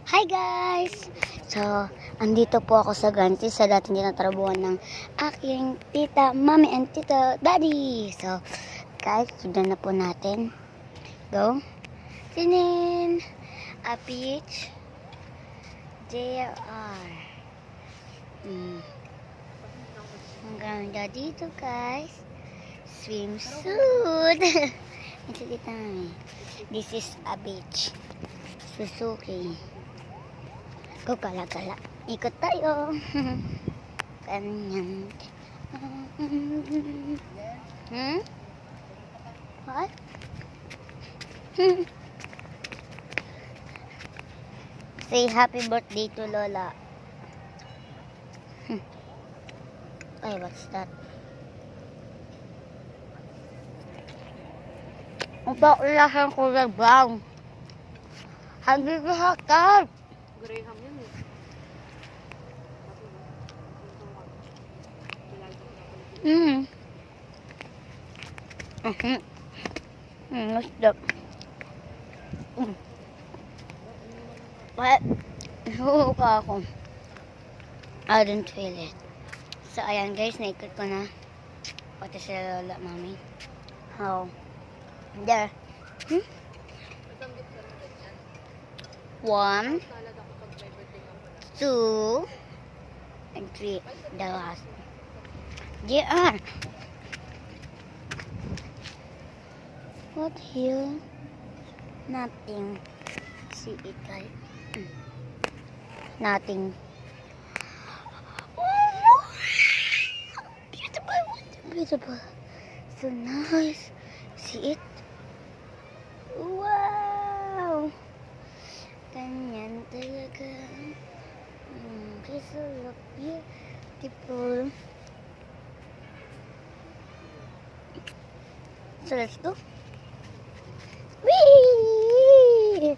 Hi guys! So, andito po ako sa Ganti sa dating tinatrabuhan ng aking tita, mami, and tita, daddy. So, guys, sundan na po natin. Go. Sinin! A beach. There are. Hanggang dito guys. Swimsuit. Ito dito namin. This is a beach. Suzuki. Go kala-kala. Ikot tayo. Ganyan. What? Say happy birthday to Lola. Ay, what's that? Ang pakilasan ko na brown. Hindi ko hakat. Graham yun eh. What's that? What? Nahuhuka ako. I don't feel it. So, ayan guys, naikot ko na. Pati sila Lola, mami. How? There. 1, 2, and 3. The last. There. What here? Nothing. See it, guys. Nothing. Oh, beautiful. Beautiful. So nice. See it? Wow. Ganyan talaga. Okay, so look beautiful. So let's go. Whee!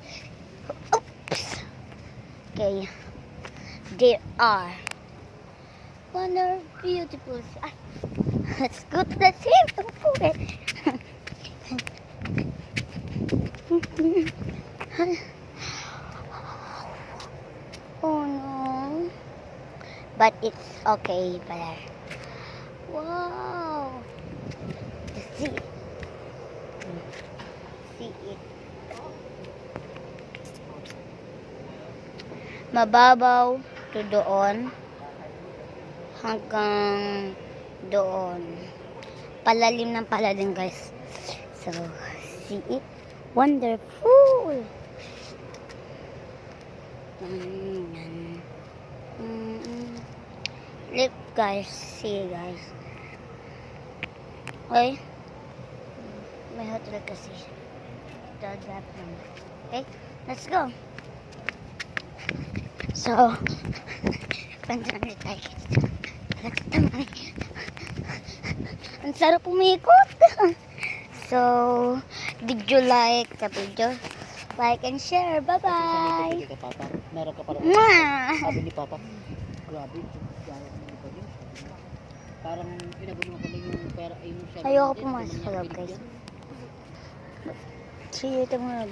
Oops. Okay. There are wonderful, beautiful. Let's go to the same pool. Oh no. But it's okay, but wow. See it. See it. Mababaw to doon hanggang doon. Palalim ng palalim, guys. So, see it. Wonderful. Look guys, see guys. Okay. May hotel kasi. Dagat naman. Okay, let's go. So, pansan ulit tayo. Ang sarap umikot. So, did you like the video? Like and share. Bye-bye. Meron ka pala. Sabi ni Papa, grabe. Parang pinabulong ko lang yung pera. Ayoko pumasok sa loob, guys. See you tomorrow.